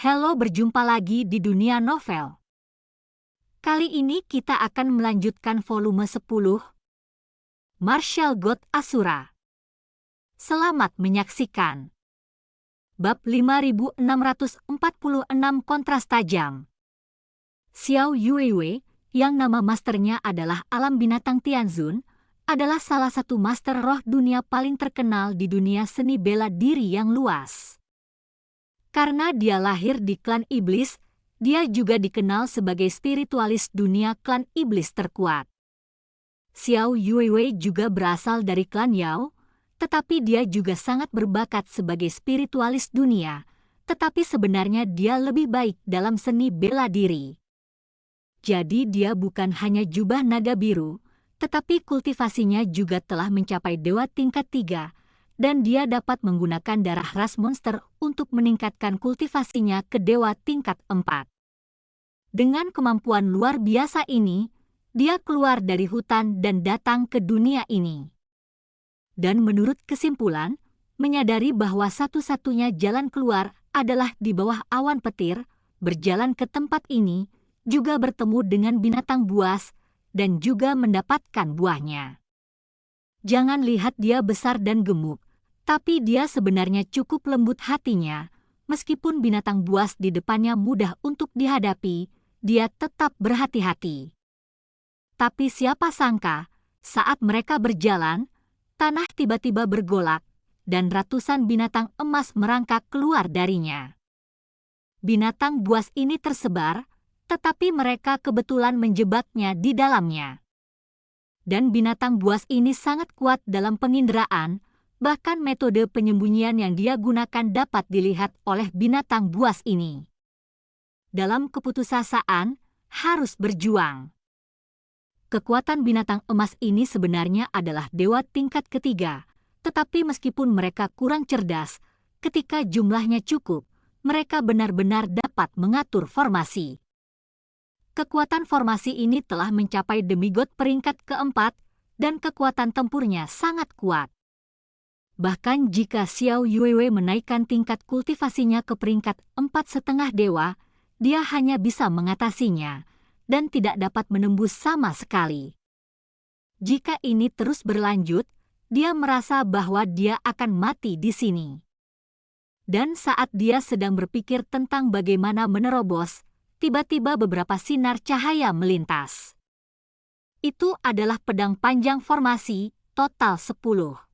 Halo, berjumpa lagi di dunia novel. Kali ini kita akan melanjutkan volume 10, Martial God Asura. Selamat menyaksikan. Bab 5646 Kontras Tajam. Xiao Yuiwei, yang nama masternya adalah Alam Binatang Tianzun, adalah salah satu master roh dunia paling terkenal di dunia seni bela diri yang luas. Karena dia lahir di klan iblis, dia juga dikenal sebagai spiritualis dunia klan iblis terkuat. Xiao Yuiwei juga berasal dari klan Yao, tetapi dia juga sangat berbakat sebagai spiritualis dunia, tetapi sebenarnya dia lebih baik dalam seni bela diri. Jadi dia bukan hanya jubah naga biru, tetapi kultivasinya juga telah mencapai dewa tingkat 3, dan dia dapat menggunakan darah ras monster untuk meningkatkan kultivasinya ke dewa tingkat 4. Dengan kemampuan luar biasa ini, dia keluar dari hutan dan datang ke dunia ini. Dan menurut kesimpulan, menyadari bahwa satu-satunya jalan keluar adalah di bawah awan petir, berjalan ke tempat ini, juga bertemu dengan binatang buas, dan juga mendapatkan buahnya. Jangan lihat dia besar dan gemuk, tapi dia sebenarnya cukup lembut hatinya. Meskipun binatang buas di depannya mudah untuk dihadapi, dia tetap berhati-hati. Tapi siapa sangka, saat mereka berjalan, tanah tiba-tiba bergolak, dan ratusan binatang emas merangkak keluar darinya. Binatang buas ini tersebar, tetapi mereka kebetulan menjebaknya di dalamnya. Dan binatang buas ini sangat kuat dalam penginderaan, bahkan metode penyembunyian yang dia gunakan dapat dilihat oleh binatang buas ini. Dalam keputusasaan, harus berjuang. Kekuatan binatang emas ini sebenarnya adalah dewa tingkat ketiga, tetapi meskipun mereka kurang cerdas, ketika jumlahnya cukup, mereka benar-benar dapat mengatur formasi. Kekuatan formasi ini telah mencapai demigod peringkat keempat, dan kekuatan tempurnya sangat kuat. Bahkan jika Xiao Yuiwei menaikkan tingkat kultivasinya ke peringkat 4,5 dewa, dia hanya bisa mengatasinya, dan tidak dapat menembus sama sekali. Jika ini terus berlanjut, dia merasa bahwa dia akan mati di sini. Dan saat dia sedang berpikir tentang bagaimana menerobos, tiba-tiba beberapa sinar cahaya melintas. Itu adalah pedang panjang formasi, total 10.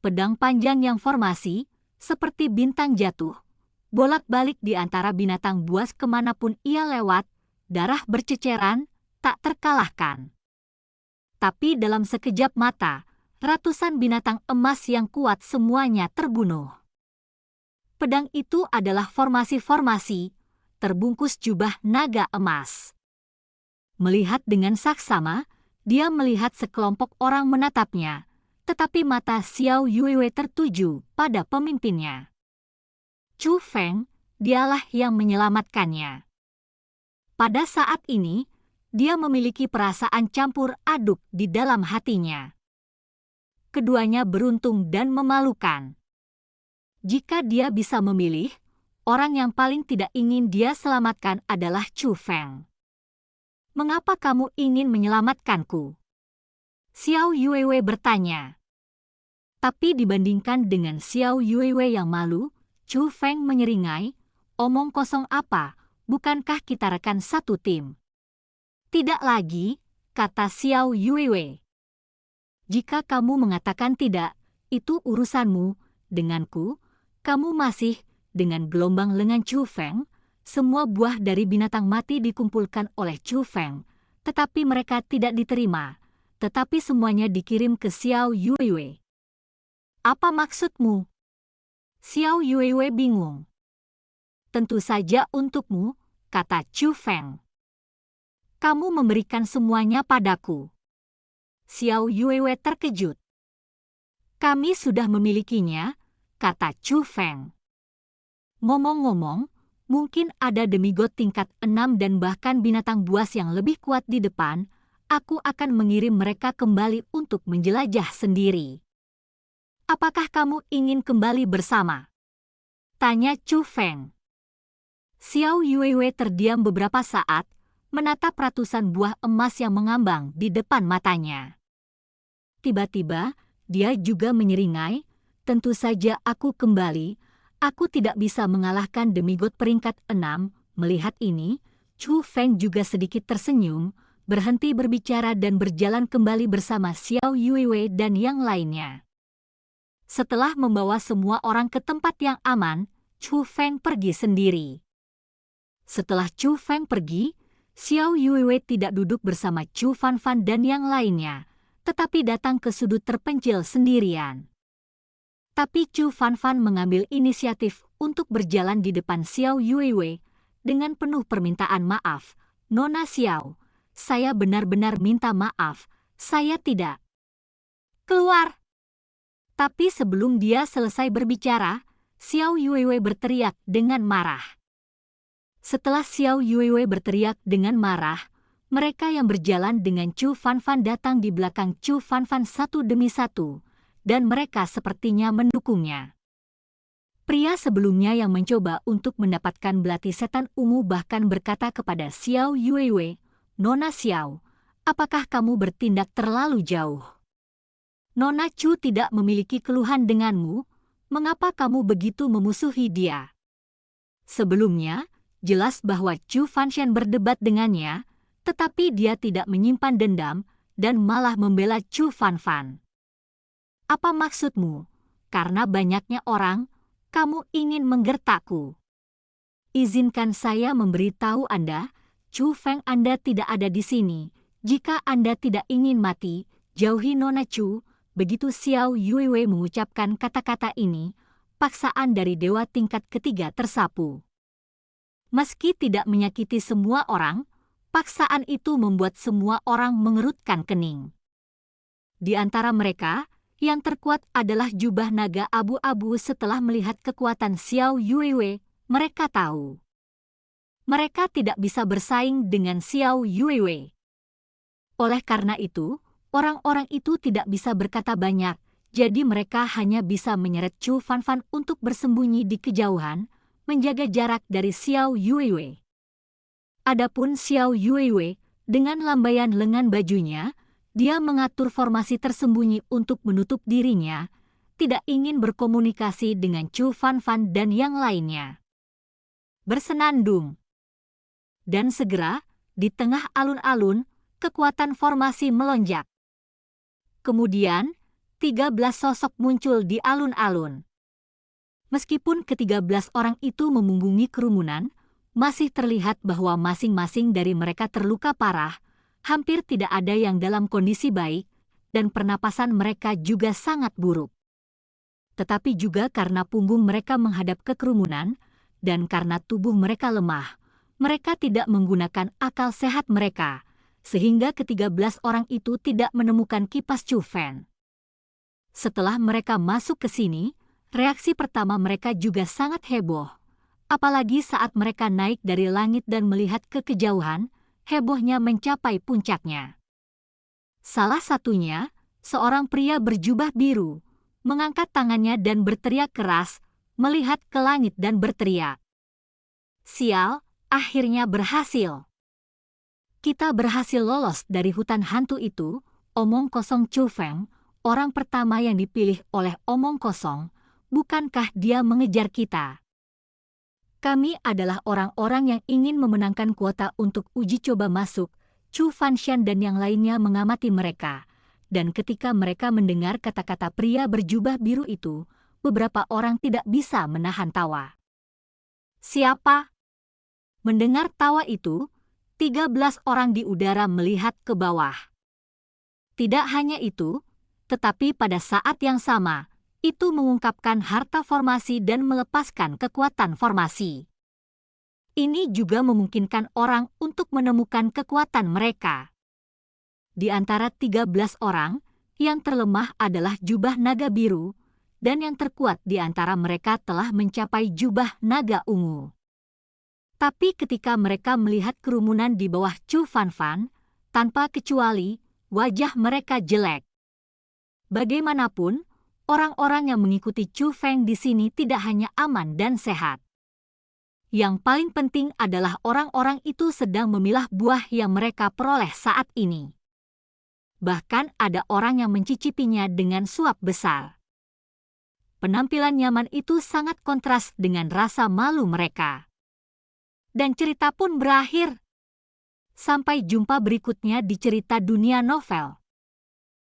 Pedang panjang yang formasi, seperti bintang jatuh, bolak-balik di antara binatang buas kemanapun ia lewat, darah berceceran, tak terkalahkan. Tapi dalam sekejap mata, ratusan binatang emas yang kuat semuanya terbunuh. Pedang itu adalah formasi-formasi, terbungkus jubah naga emas. Melihat dengan saksama, dia melihat sekelompok orang menatapnya, tetapi mata Xiao Yuiwei tertuju pada pemimpinnya. Chu Feng, dialah yang menyelamatkannya. Pada saat ini, dia memiliki perasaan campur aduk di dalam hatinya. Keduanya beruntung dan memalukan. Jika dia bisa memilih, orang yang paling tidak ingin dia selamatkan adalah Chu Feng. Mengapa kamu ingin menyelamatkanku? Xiao Yuiwei bertanya. Tapi dibandingkan dengan Xiao Yuiwei yang malu, Chu Feng menyeringai, omong kosong apa, bukankah kita rekan satu tim? Tidak lagi, kata Xiao Yuiwei. Jika kamu mengatakan tidak, itu urusanmu, denganku, kamu masih, dengan gelombang lengan Chu Feng, semua buah dari binatang mati dikumpulkan oleh Chu Feng, tetapi mereka tidak diterima, tetapi semuanya dikirim ke Xiao Yuiwei. Apa maksudmu? Xiao Yuiwei bingung. Tentu saja untukmu, kata Chu Feng. Kamu memberikan semuanya padaku. Xiao Yuiwei terkejut. Kami sudah memilikinya, kata Chu Feng. Ngomong-ngomong, mungkin ada demigod tingkat 6 dan bahkan binatang buas yang lebih kuat di depan, aku akan mengirim mereka kembali untuk menjelajah sendiri. Apakah kamu ingin kembali bersama? Tanya Chu Feng. Xiao Yuiwei terdiam beberapa saat, menatap ratusan buah emas yang mengambang di depan matanya. Tiba-tiba, dia juga menyeringai, "Tentu saja aku kembali. Aku tidak bisa mengalahkan demigod peringkat 6. Melihat ini, Chu Feng juga sedikit tersenyum, berhenti berbicara dan berjalan kembali bersama Xiao Yuiwei dan yang lainnya. Setelah membawa semua orang ke tempat yang aman, Chu Feng pergi sendiri. Setelah Chu Feng pergi, Xiao Yuiwei tidak duduk bersama Chu Fanfan dan yang lainnya, tetapi datang ke sudut terpencil sendirian. Tapi Chu Fanfan mengambil inisiatif untuk berjalan di depan Xiao Yuiwei dengan penuh permintaan maaf. "Nona Xiao, saya benar-benar minta maaf, saya tidak." "Keluar!" Tapi sebelum dia selesai berbicara, Xiao Yuiwei berteriak dengan marah. Setelah Xiao Yuiwei berteriak dengan marah, mereka yang berjalan dengan Chu Fanfan datang di belakang Chu Fanfan satu demi satu, dan mereka sepertinya mendukungnya. Pria sebelumnya yang mencoba untuk mendapatkan belati setan ungu bahkan berkata kepada Xiao Yuiwei, "Nona Xiao, apakah kamu bertindak terlalu jauh? Nona Chu tidak memiliki keluhan denganmu, mengapa kamu begitu memusuhi dia?" Sebelumnya, jelas bahwa Chu Fanshan berdebat dengannya, tetapi dia tidak menyimpan dendam dan malah membela Chu Fanfan. "Apa maksudmu? Karena banyaknya orang, kamu ingin menggertakku?" "Izinkan saya memberitahu Anda, Chu Feng, Anda tidak ada di sini. Jika Anda tidak ingin mati, jauhi Nona Chu." Begitu Xiao Yuiwei mengucapkan kata-kata ini, paksaan dari dewa tingkat ketiga tersapu. Meski tidak menyakiti semua orang, paksaan itu membuat semua orang mengerutkan kening. Di antara mereka, yang terkuat adalah jubah naga abu-abu. Setelah melihat kekuatan Xiao Yuiwei, mereka tahu mereka tidak bisa bersaing dengan Xiao Yuiwei. Oleh karena itu, orang-orang itu tidak bisa berkata banyak, jadi mereka hanya bisa menyeret Chu Fanfan untuk bersembunyi di kejauhan, menjaga jarak dari Xiao Yuiwei. Adapun Xiao Yuiwei, dengan lambaian lengan bajunya, dia mengatur formasi tersembunyi untuk menutup dirinya, tidak ingin berkomunikasi dengan Chu Fanfan dan yang lainnya. Bersenandung. Dan segera, di tengah alun-alun, kekuatan formasi melonjak. Kemudian, 13 sosok muncul di alun-alun. Meskipun ke-13 orang itu memunggungi kerumunan, masih terlihat bahwa masing-masing dari mereka terluka parah, hampir tidak ada yang dalam kondisi baik, dan pernapasan mereka juga sangat buruk. Tetapi juga karena punggung mereka menghadap ke kerumunan, dan karena tubuh mereka lemah, mereka tidak menggunakan akal sehat mereka, sehingga ke-13 orang itu tidak menemukan kipas Chu Feng. Setelah mereka masuk ke sini, reaksi pertama mereka juga sangat heboh. Apalagi saat mereka naik dari langit dan melihat ke kejauhan, hebohnya mencapai puncaknya. Salah satunya, seorang pria berjubah biru, mengangkat tangannya dan berteriak keras, melihat ke langit dan berteriak, "Sial, akhirnya berhasil. Kita berhasil lolos dari hutan hantu itu." Omong kosong Chu Feng, orang pertama yang dipilih oleh omong kosong, bukankah dia mengejar kita? "Kami adalah orang-orang yang ingin memenangkan kuota untuk uji coba masuk." Chu Fanshan dan yang lainnya mengamati mereka, dan ketika mereka mendengar kata-kata pria berjubah biru itu, beberapa orang tidak bisa menahan tawa. "Siapa?" Mendengar tawa itu, 13 orang di udara melihat ke bawah. Tidak hanya itu, tetapi pada saat yang sama, itu mengungkapkan harta formasi dan melepaskan kekuatan formasi. Ini juga memungkinkan orang untuk menemukan kekuatan mereka. Di antara 13 orang, yang terlemah adalah jubah naga biru, dan yang terkuat di antara mereka telah mencapai jubah naga ungu. Tapi ketika mereka melihat kerumunan di bawah Chu Fanfan, tanpa kecuali, wajah mereka jelek. Bagaimanapun, orang-orang yang mengikuti Chu Feng di sini tidak hanya aman dan sehat. Yang paling penting adalah orang-orang itu sedang memilah buah yang mereka peroleh saat ini. Bahkan ada orang yang mencicipinya dengan suap besar. Penampilan nyaman itu sangat kontras dengan rasa malu mereka. Dan cerita pun berakhir. Sampai jumpa berikutnya di cerita dunia novel.